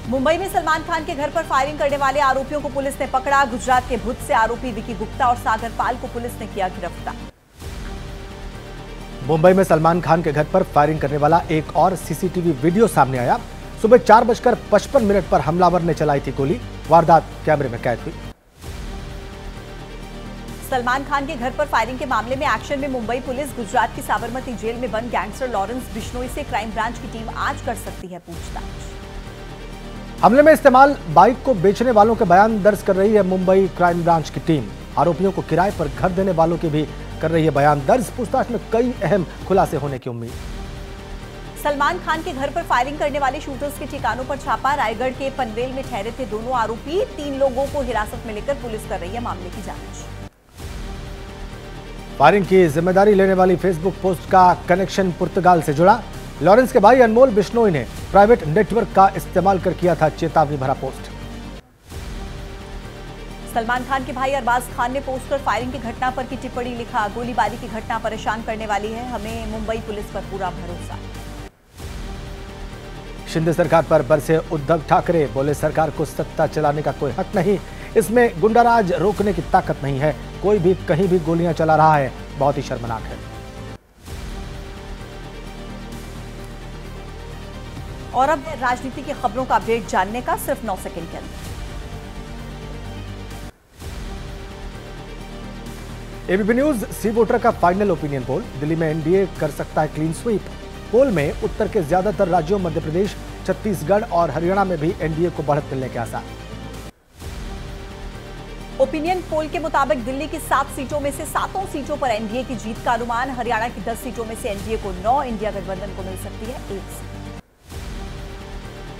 मुंबई में सलमान खान के घर पर फायरिंग करने वाले आरोपियों को पुलिस ने पकड़ा। गुजरात के भुज से आरोपी विकी गुप्ता और सागर पाल को पुलिस ने किया गिरफ्तार। मुंबई में सलमान खान के घर पर फायरिंग करने वाला एक और सीसीटीवी वीडियो सामने आया। सुबह 4:55 पर हमलावर ने चलाई थी गोली। वारदात कैमरे में कैद हुई। सलमान खान के घर पर फायरिंग के मामले में एक्शन में मुंबई पुलिस। गुजरात की साबरमती जेल में बंद गैंगस्टर लॉरेंस बिश्नोई से क्राइम ब्रांच की टीम आज कर सकती है पूछताछ। हमले में इस्तेमाल बाइक को बेचने वालों के बयान दर्ज कर रही है मुंबई क्राइम ब्रांच की टीम। आरोपियों को किराए पर घर देने वालों के भी कर रही है बयान दर्ज। पूछताछ में कई अहम खुलासे होने की उम्मीद। सलमान खान के घर पर फायरिंग करने वाले शूटर्स के ठिकानों पर छापा। रायगढ़ के पनवेल में ठहरे थे दोनों आरोपी। 3 लोगों को हिरासत में लेकर पुलिस कर रही है मामले की जांच। फायरिंग की जिम्मेदारी लेने वाली फेसबुक पोस्ट का कनेक्शन पुर्तगाल से जुड़ा। लॉरेंस के भाई अनमोल बिश्नोई ने प्राइवेट नेटवर्क का इस्तेमाल कर किया था चेतावनी भरा पोस्ट। सलमान खान के भाई अरबाज खान ने पोस्ट पर फायरिंग की घटना पर की टिप्पणी लिखा। गोलीबारी की घटना परेशान करने वाली है, हमें मुंबई पुलिस पर पूरा भरोसा। शिंदे सरकार पर बरसे उद्धव ठाकरे, बोले सरकार को सत्ता चलाने का कोई हक नहीं, इसमें गुंडाराज रोकने की ताकत नहीं है, कोई भी कहीं भी गोलियां चला रहा है, बहुत ही शर्मनाक है। और अब राजनीति की खबरों का अपडेट जानने का सिर्फ 9 सेकंड के अंदर। एबीपी न्यूज सी वोटर का फाइनल ओपिनियन पोल। दिल्ली में एनडीए कर सकता है क्लीन स्वीप। पोल में उत्तर के ज्यादातर राज्यों मध्य प्रदेश, छत्तीसगढ़ और हरियाणा में भी एनडीए को बढ़त मिलने के आसार। ओपिनियन पोल के मुताबिक दिल्ली की 7 सीटों में से 7 सीटों पर एनडीए की जीत का अनुमान। हरियाणा की 10 सीटों में से एनडीए को 9, इंडिया गठबंधन को मिल सकती है 1 सीट।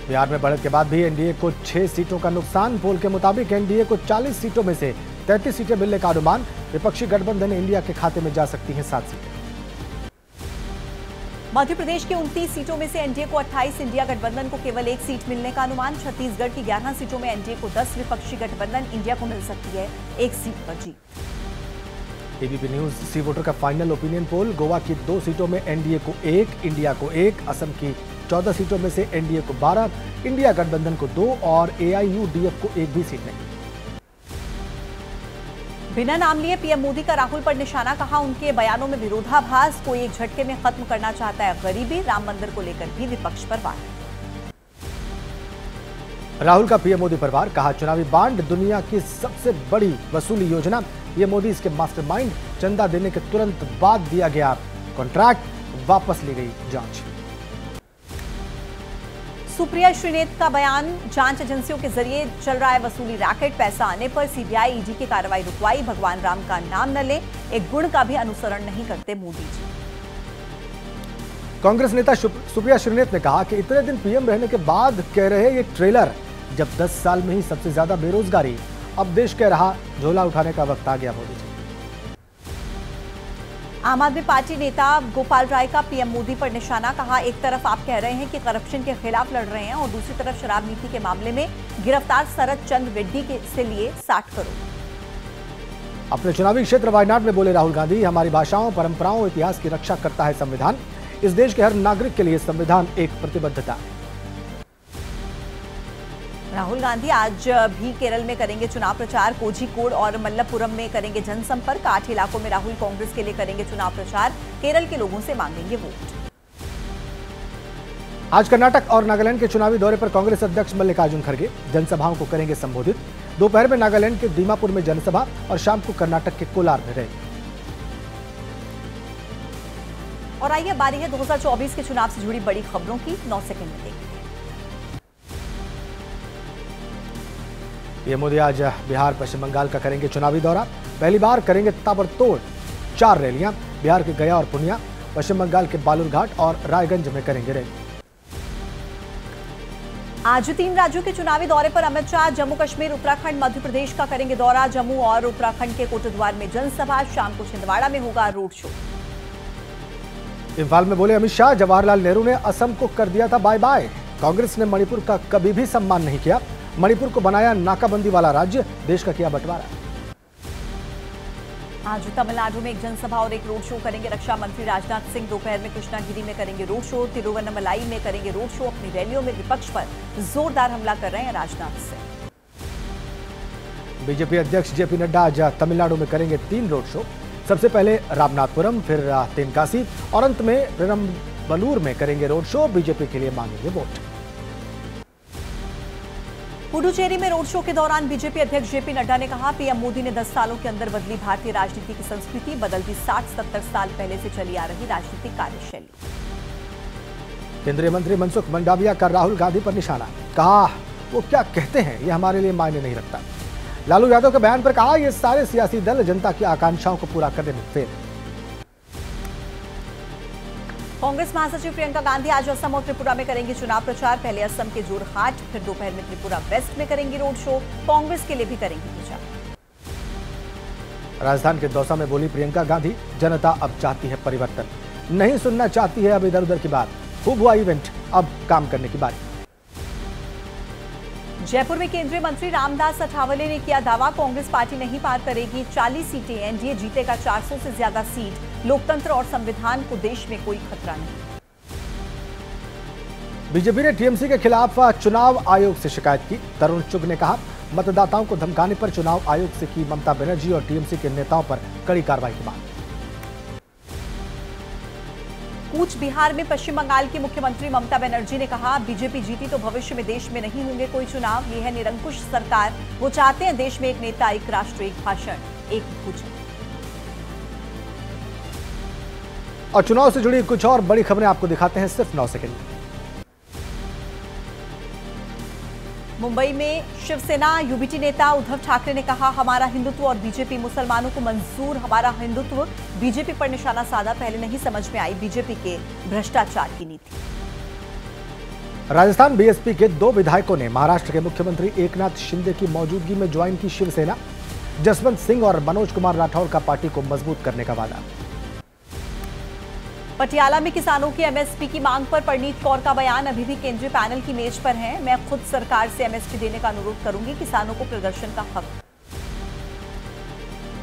बिहार में बढ़त के बाद भी एनडीए को 6 सीटों का नुकसान। पोल के मुताबिक एनडीए को 40 सीटों में से 33 सीटें मिलने का अनुमान। विपक्षी गठबंधन इंडिया के खाते में जा सकती हैं 7 सीटें। मध्य प्रदेश की 29 सीटों में से एनडीए को 28, इंडिया गठबंधन को केवल 1 सीट मिलने का अनुमान। छत्तीसगढ़ की 11 सीटों में एनडीए को 10, विपक्षी गठबंधन इंडिया को मिल सकती है 1 सीट पर जीत। एबीपी न्यूज सी वोटर का फाइनल ओपिनियन पोल। गोवा की 2 सीटों में एनडीए को 1, इंडिया को 1, असम की 14 सीटों में से एनडीए को 12, इंडिया गठबंधन को 2 और एआईयूडीएफ को 1 भी सीट नहीं। बिना नाम लिए पीएम मोदी का राहुल पर निशाना, कहा उनके बयानों में विरोधाभास, कोई एक झटके में खत्म करना चाहता है गरीबी। राम मंदिर को लेकर भी विपक्ष पर वार। राहुल का पीएम मोदी पर वार, कहा चुनावी बांड दुनिया की सबसे बड़ी वसूली योजना, पीएम मोदी इसके मास्टरमाइंड। चंदा देने के तुरंत बाद दिया गया कॉन्ट्रैक्ट, वापस ली गई जांच। सुप्रिया श्रीनेत का बयान, जांच एजेंसियों के जरिए चल रहा है वसूली रैकेट, पैसा आने पर सीबीआई ईडी की कार्रवाई रुकवाई। भगवान राम का नाम न लें, एक गुण का भी अनुसरण नहीं करते मोदी जी। कांग्रेस नेता सुप्रिया श्रीनेत ने कहा कि इतने दिन पीएम रहने के बाद कह रहे ये ट्रेलर, जब 10 साल में ही सबसे ज्यादा बेरोजगारी, अब देश कह रहा झोला उठाने का वक्त आ गया मोदी जी। आम आदमी पार्टी नेता गोपाल राय का पीएम मोदी पर निशाना, कहा एक तरफ आप कह रहे हैं कि करप्शन के खिलाफ लड़ रहे हैं और दूसरी तरफ शराब नीति के मामले में गिरफ्तार शरद चंद्र रेड्डी से लिए 60 करोड़। अपने चुनावी क्षेत्र वायनाड में बोले राहुल गांधी, हमारी भाषाओं, परंपराओं, इतिहास की रक्षा करता है संविधान। इस देश के हर नागरिक के लिए संविधान एक प्रतिबद्धता है। राहुल गांधी आज भी केरल में करेंगे चुनाव प्रचार। कोझिकोड और मल्लपुरम में करेंगे जनसंपर्क। 8 इलाकों में राहुल कांग्रेस के लिए करेंगे चुनाव प्रचार। केरल के लोगों से मांगेंगे वोट। आज कर्नाटक और नागालैंड के चुनावी दौरे पर कांग्रेस अध्यक्ष मल्लिकार्जुन खड़गे जनसभाओं को करेंगे संबोधित। दोपहर में नागालैंड के दीमापुर में जनसभा और शाम को कर्नाटक के कोलार में रहेंगे। और आइए बारी है 2024 के चुनाव से जुड़ी बड़ी खबरों की। 9 सेकंड में देखिए। पीएम मोदी आज बिहार, पश्चिम बंगाल का करेंगे चुनावी दौरा। पहली बार करेंगे ताबड़तोड़ 4 रैलियां। बिहार के गया और पूर्णिया, पश्चिम बंगाल के बालूरघाट और रायगंज में करेंगे रैली। आज 3 राज्यों के चुनावी दौरे पर अमित शाह। जम्मू कश्मीर, उत्तराखंड, मध्य प्रदेश का करेंगे दौरा। जम्मू और उत्तराखंड के कोटद्वार में जनसभा। शाम को छिंदवाड़ा में होगा रोड शो। इम्फाल में बोले अमित शाह, जवाहरलाल नेहरू ने असम को कर दिया था बाय बाय। कांग्रेस ने मणिपुर का कभी भी सम्मान नहीं किया। मणिपुर को बनाया नाकाबंदी वाला राज्य, देश का किया बंटवारा। आज तमिलनाडु में एक जनसभा और एक रोड शो करेंगे रक्षा मंत्री राजनाथ सिंह। दोपहर में कृष्णागिरी में करेंगे रोड शो, तिरुवन्नमलाई में करेंगे रोड शो। अपनी रैलियों में विपक्ष पर जोरदार हमला कर रहे हैं राजनाथ सिंह। बीजेपी अध्यक्ष जेपी नड्डा आज तमिलनाडु में करेंगे 3 रोड शो। सबसे पहले रामनाथपुरम, फिर तेनकासी और अंत में पेरम्बलूर में करेंगे रोड शो। बीजेपी के लिए मांगेंगे वोट। पुडुचेरी में रोड शो के दौरान बीजेपी अध्यक्ष जेपी नड्डा ने कहा, पीएम मोदी ने 10 सालों के अंदर बदली भारतीय राजनीति की संस्कृति, बदलती 60-70 साल पहले से चली आ रही राजनीतिक कार्यशैली। केंद्रीय मंत्री मनसुख मंडाविया का राहुल गांधी पर निशाना, कहा वो क्या कहते हैं ये हमारे लिए मायने नहीं रखता। लालू यादव के बयान पर कहा, ये सारे सियासी दल जनता की आकांक्षाओं को पूरा करने में फेल। कांग्रेस महासचिव प्रियंका गांधी आज असम और त्रिपुरा में करेंगी चुनाव प्रचार। पहले असम के जोरहाट, फिर दोपहर में त्रिपुरा वेस्ट में करेंगी रोड शो। कांग्रेस के लिए भी करेंगी प्रचार। राजस्थान के दौसा में बोली प्रियंका गांधी, जनता अब चाहती है परिवर्तन, नहीं सुनना चाहती है अब इधर उधर की बात। खूब हुआ इवेंट, अब काम करने की बारी। जयपुर में केंद्रीय मंत्री रामदास अठावले ने किया दावा, कांग्रेस पार्टी नहीं पार करेगी 40 सीटें, एनडीए जीतेगा 400 से ज्यादा सीट। लोकतंत्र और संविधान को देश में कोई खतरा नहीं। बीजेपी ने टीएमसी के खिलाफ चुनाव आयोग से शिकायत की। तरुण चुग ने कहा, मतदाताओं को धमकाने पर चुनाव आयोग से की ममता बनर्जी और टीएमसी के नेताओं पर कड़ी कार्रवाई की मांग। कूच बिहार में पश्चिम बंगाल की मुख्यमंत्री ममता बनर्जी ने कहा, बीजेपी जीती तो भविष्य में देश में नहीं होंगे कोई चुनाव। ये है निरंकुश सरकार, वो चाहते हैं देश में एक नेता, एक राष्ट्र, एक भाषण, एक भोजन। और चुनाव से जुड़ी कुछ और बड़ी खबरें आपको दिखाते हैं सिर्फ 9 सेकंड में। मुंबई में शिवसेना यूबीटी नेता उद्धव ठाकरे ने कहा, हमारा हिंदुत्व और बीजेपी मुसलमानों को मंजूर, हमारा हिंदुत्व बीजेपी पर निशाना साधा। पहले नहीं समझ में आई बीजेपी के भ्रष्टाचार की नीति। राजस्थान बीएसपी के 2 विधायकों ने महाराष्ट्र के मुख्यमंत्री एकनाथ शिंदे की मौजूदगी में ज्वाइन की शिवसेना। जसवंत सिंह और मनोज कुमार राठौर का पार्टी को मजबूत करने का वादा। पटियाला में किसानों की एमएसपी की मांग पर परनीत कौर का बयान, अभी भी केंद्रीय पैनल की मेज पर है। मैं खुद सरकार से एमएसपी देने का अनुरोध करूंगी, किसानों को प्रदर्शन का हक।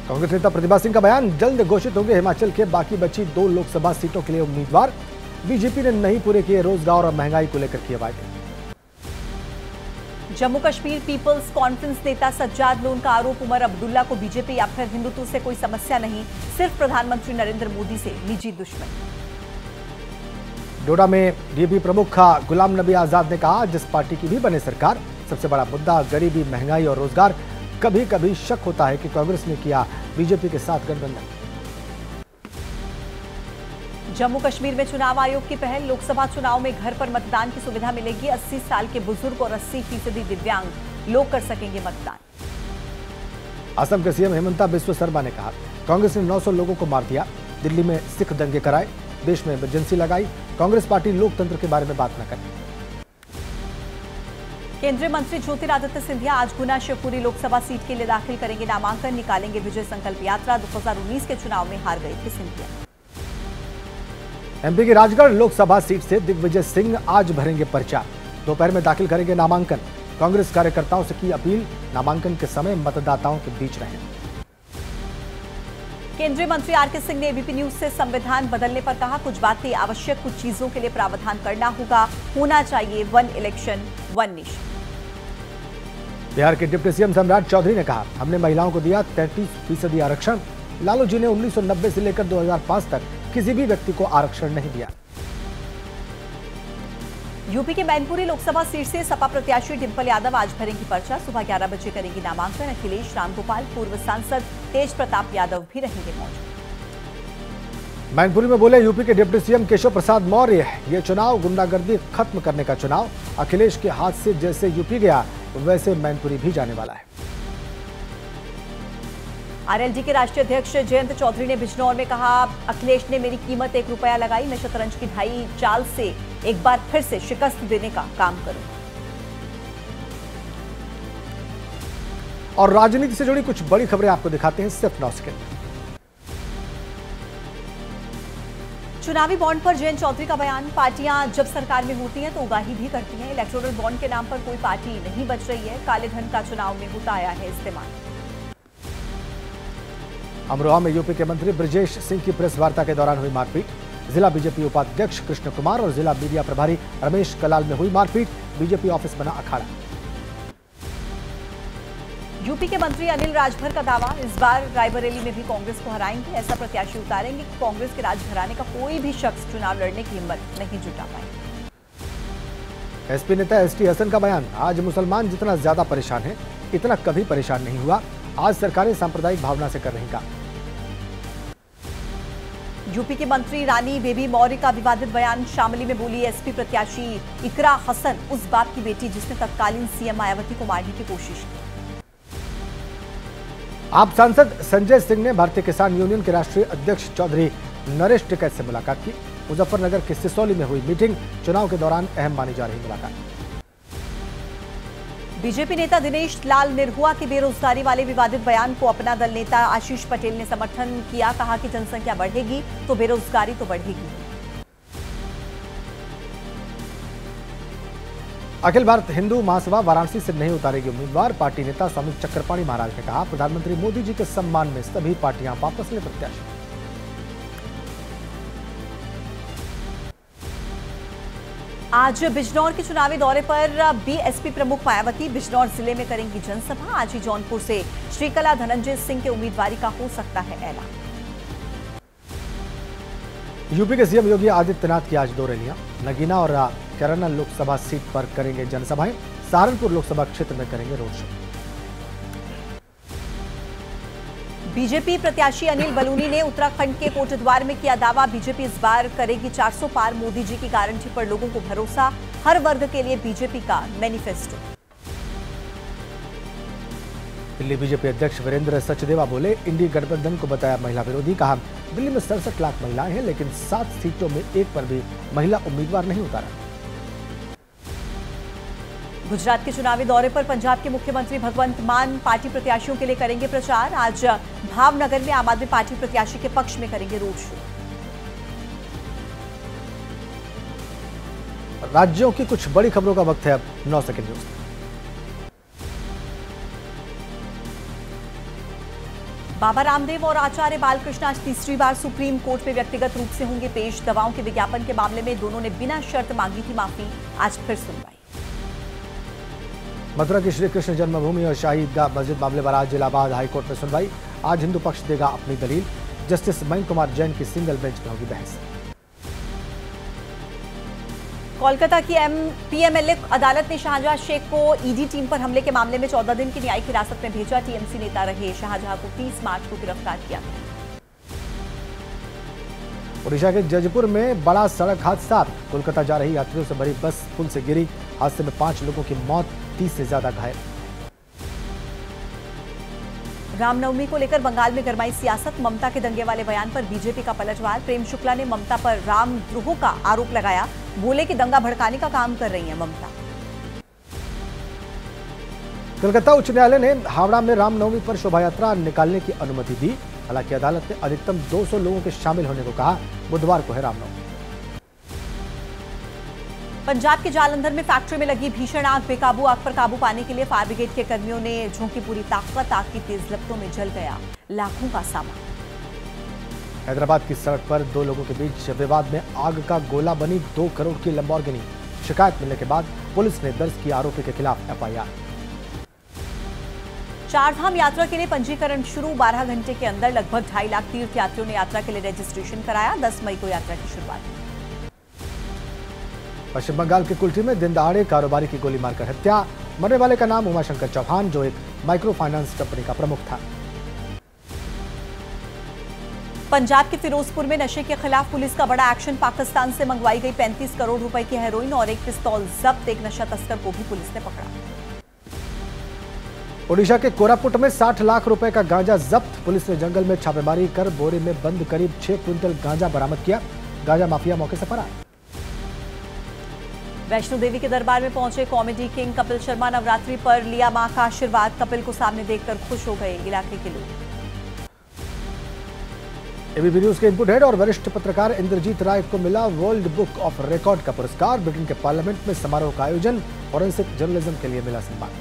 कांग्रेस नेता प्रतिभा सिंह का बयान, जल्द घोषित होंगे हिमाचल के बाकी बची 2 लोकसभा सीटों के लिए उम्मीदवार। बीजेपी ने नहीं पूरे किए रोजगार और महंगाई को लेकर किए वादे। जम्मू कश्मीर पीपल्स कॉन्फ्रेंस नेता सज्जाद लोन का आरोप, उमर अब्दुल्ला को बीजेपी या फिर हिंदुत्व से कोई समस्या नहीं, सिर्फ प्रधानमंत्री नरेंद्र मोदी से निजी दुश्मनी। डोडा में डीएपी प्रमुख गुलाम नबी आजाद ने कहा, जिस पार्टी की भी बने सरकार, सबसे बड़ा मुद्दा गरीबी, महंगाई और रोजगार। कभी कभी शक होता है कि कांग्रेस ने किया बीजेपी के साथ गठबंधन। जम्मू कश्मीर में चुनाव आयोग की पहल, लोकसभा चुनाव में घर पर मतदान की सुविधा मिलेगी। 80 साल के बुजुर्ग और 80% दिव्यांग लोग कर सकेंगे मतदान। असम के सीएम हेमंता बिस्वा शर्मा ने कहा, कांग्रेस ने 900 लोगों को मार दिया, दिल्ली में सिख दंगे कराए, देश में इमरजेंसी लगाई। कांग्रेस पार्टी लोकतंत्र के बारे में बात न करे। केंद्रीय मंत्री ज्योतिरादित्य सिंधिया आज गुना शिवपुरी लोकसभा सीट के लिए दाखिल करेंगे नामांकन, निकालेंगे विजय संकल्प यात्रा। 2019 के चुनाव में हार गए थे सिंधिया। एमपी की राजगढ़ लोकसभा सीट से दिग्विजय सिंह आज भरेंगे पर्चा, दोपहर में दाखिल करेंगे नामांकन। कांग्रेस कार्यकर्ताओं से की अपील, नामांकन के समय मतदाताओं के बीच रहें। केंद्रीय मंत्री आरके सिंह ने एबीपी न्यूज से संविधान बदलने पर कहा, कुछ बातें आवश्यक, कुछ चीजों के लिए प्रावधान करना होगा, होना चाहिए 1 इलेक्शन 1 नेशन। बिहार के डिप्टी सीएम सम्राट चौधरी ने कहा, हमने महिलाओं को दिया 33% आरक्षण। लालू जी ने 1990 से लेकर 2005 तक किसी भी व्यक्ति को आरक्षण नहीं दिया। यूपी के मैनपुरी लोकसभा सीट से सपा प्रत्याशी डिंपल यादव आज भरेंगी पर्चा, सुबह 11 बजे करेंगी नामांकन। अखिलेश, रामगोपाल, पूर्व सांसद तेज प्रताप यादव भी रहेंगे मौजूद। मैनपुरी में बोले यूपी के डिप्टी सीएम केशव प्रसाद मौर्य, ये चुनाव गुंडागर्दी खत्म करने का चुनाव। अखिलेश के हाथ से जैसे यूपी गया वैसे मैनपुरी भी जाने वाला है। आरएलडी के राष्ट्रीय अध्यक्ष जयंत चौधरी ने बिजनौर में कहा, अखिलेश ने मेरी कीमत 1 रुपया लगाई, मैं शतरंज की ढाई चाल से एक बार फिर से शिकस्त देने का काम करूंगा। और राजनीति से जुड़ी कुछ बड़ी खबरें आपको दिखाते हैं सिर्फ 9 सेकंड में। चुनावी बॉन्ड पर जयंत चौधरी का बयान, पार्टियां जब सरकार में होती हैं तो उगाही भी करती हैं। इलेक्टोरल बॉन्ड के नाम पर कोई पार्टी नहीं बच रही है, काले धन का चुनाव में होता आया है इस्तेमाल। अमरोहा में यूपी के मंत्री ब्रजेश सिंह की प्रेस वार्ता के दौरान हुई मारपीट। जिला बीजेपी उपाध्यक्ष कृष्ण कुमार और जिला मीडिया प्रभारी रमेश कलाल में हुई मारपीट। बीजेपी ऑफिस बना अखाड़ा। यूपी के मंत्री अनिल राजभर का दावा, इस बार रायबरेली में भी कांग्रेस को हराएंगे। ऐसा प्रत्याशी उतारेंगे कि कांग्रेस के राजघराने का कोई भी शख्स चुनाव लड़ने की हिम्मत नहीं जुटा पाए। एसपी नेता एसटी हसन का बयान, आज मुसलमान जितना ज्यादा परेशान है इतना कभी परेशान नहीं हुआ। आज सरकारें सांप्रदायिक भावना से कर रही काम। यूपी के मंत्री रानी बेबी मौर्य का विवादित बयान, शामली में बोली एसपी प्रत्याशी इकरा हसन उस बाप की बेटी जिसने तत्कालीन सीएम मायावती को मारने की कोशिश की। आप सांसद संजय सिंह ने भारतीय किसान यूनियन के राष्ट्रीय अध्यक्ष चौधरी नरेश टिकैत से मुलाकात की। मुजफ्फरनगर के सिसौली में हुई मीटिंग, चुनाव के दौरान अहम मानी जा रही मुलाकात। बीजेपी नेता दिनेश लाल निरहुआ के बेरोजगारी वाले विवादित बयान को अपना दल नेता आशीष पटेल ने समर्थन किया। कहा कि जनसंख्या बढ़ेगी तो बेरोजगारी तो बढ़ेगी। अखिल भारत हिंदू महासभा वाराणसी से नहीं उतारेगी उम्मीदवार। पार्टी नेता स्वामी चक्रपाणी महाराज ने कहा, प्रधानमंत्री मोदी जी के सम्मान में सभी पार्टियां वापस ले प्रत्याशी। आज बिजनौर के चुनावी दौरे पर बीएसपी प्रमुख मायावती बिजनौर जिले में करेंगी जनसभा। आज ही जौनपुर से श्रीकला धनंजय सिंह के उम्मीदवारी का हो सकता है ऐलान। यूपी के सीएम योगी आदित्यनाथ की आज 2 रैलियां, नगीना और कैराना लोकसभा सीट पर करेंगे जनसभाएं। सहारनपुर लोकसभा क्षेत्र में करेंगे रोड शो। बीजेपी प्रत्याशी अनिल बलूनी ने उत्तराखंड के कोटद्वार में किया दावा, बीजेपी इस बार करेगी 400 पार। मोदी जी की गारंटी पर लोगों को भरोसा, हर वर्ग के लिए बीजेपी का मैनिफेस्टो। दिल्ली बीजेपी अध्यक्ष वीरेंद्र सचदेवा बोले, इंडी गठबंधन को बताया महिला विरोधी। कहा, दिल्ली में 67 लाख महिलाएं हैं लेकिन 7 सीटों में एक पर भी महिला उम्मीदवार नहीं उतारा। गुजरात के चुनावी दौरे पर पंजाब के मुख्यमंत्री भगवंत मान पार्टी प्रत्याशियों के लिए करेंगे प्रचार। आज भावनगर में आम आदमी पार्टी प्रत्याशी के पक्ष में करेंगे रोड शो। राज्यों की कुछ बड़ी खबरों का वक्त है अब 9 सेकंड न्यूज। बाबा रामदेव और आचार्य बालकृष्ण आज तीसरी बार सुप्रीम कोर्ट में व्यक्तिगत रूप से होंगे पेश। दवाओं के विज्ञापन के मामले में दोनों ने बिना शर्त मांगी थी माफी। आज फिर सुनवाई। मथुरा की श्री कृष्ण जन्मभूमि और शाही ईदगाह मस्जिद मामले पर आज इलाहाबाद हाईकोर्ट में सुनवाई। आज हिंदू पक्ष देगा अपनी दलील। जस्टिस मयंक कुमार जैन की सिंगल बेंच में होगी बहस। कोलकाता की पीएमएलए अदालत ने शाहजहां शेख को ईडी टीम पर हमले के मामले में 14 दिन की न्यायिक हिरासत में भेजा। टीएमसी नेता रहे शाहजहां को 30 मार्च को गिरफ्तार किया गया। ओडिशा के जजपुर में बड़ा सड़क हादसा, कोलकाता जा रही यात्रियों से भरी बस पुल से गिरी। हादसे में 5 लोगों की मौत, 30 से ज्यादा घायल। रामनवमी को लेकर बंगाल में गरमाई सियासत। ममता के दंगे वाले बयान पर बीजेपी का पलटवार। प्रेम शुक्ला ने ममता पर रामद्रोह का आरोप लगाया। बोले कि दंगा भड़काने का काम कर रही है ममता। कोलकाता उच्च न्यायालय ने हावड़ा में रामनवमी पर शोभा यात्रा निकालने की अनुमति दी। हालांकि अदालत ने अधिकतम 200 लोगों के शामिल होने को कहा। बुधवार को है रामनवमी। पंजाब के जालंधर में फैक्ट्री में लगी भीषण आग, बेकाबू आग पर काबू पाने के लिए फायर ब्रिगेड के कर्मियों ने झोंकी पूरी ताकत। आग की तेज लपटों में जल गया लाखों का सामान। हैदराबाद की सड़क पर 2 लोगों के बीच विवाद में आग का गोला बनी 2 करोड़ की लंबोर्गिनी। शिकायत मिलने के बाद पुलिस ने दर्ज किया आरोपी के खिलाफ एफआईआर। चारधाम यात्रा के लिए पंजीकरण शुरू। 12 घंटे के अंदर लगभग 2.5 लाख तीर्थयात्रियों ने यात्रा के लिए रजिस्ट्रेशन कराया। 10 मई को यात्रा की शुरुआत हुई। पश्चिम बंगाल के कुल्टी में दिन दहाड़े कारोबारी की गोली मारकर हत्या। मरने वाले का नाम उमाशंकर चौहान, जो एक माइक्रो फाइनेंस कंपनी का प्रमुख था। पंजाब के फिरोजपुर में नशे के खिलाफ पुलिस का बड़ा एक्शन। पाकिस्तान से मंगवाई गई 35 करोड़ रुपए की हेरोइन और एक पिस्तौल जब्त। एक नशा तस्कर को भी पुलिस ने पकड़ा। ओडिशा के कोरापुट में 60 लाख रुपए का गांजा जब्त। पुलिस ने जंगल में छापेमारी कर बोरे में बंद करीब 6 क्विंटल गांजा बरामद किया। गांजा माफिया मौके से फरार। वैष्णो देवी के दरबार में पहुंचे कॉमेडी किंग कपिल शर्मा। नवरात्रि पर लिया मां का आशीर्वाद। कपिल को सामने देखकर खुश हो गए इलाके के लोग। एबीपी न्यूज के इनपुट हेड और वरिष्ठ पत्रकार इंद्रजीत राय को मिला वर्ल्ड बुक ऑफ रिकॉर्ड का पुरस्कार। ब्रिटेन के पार्लियामेंट में समारोह का आयोजन। फॉरेंसिक जर्नलिज्म के लिए मिला सम्मान।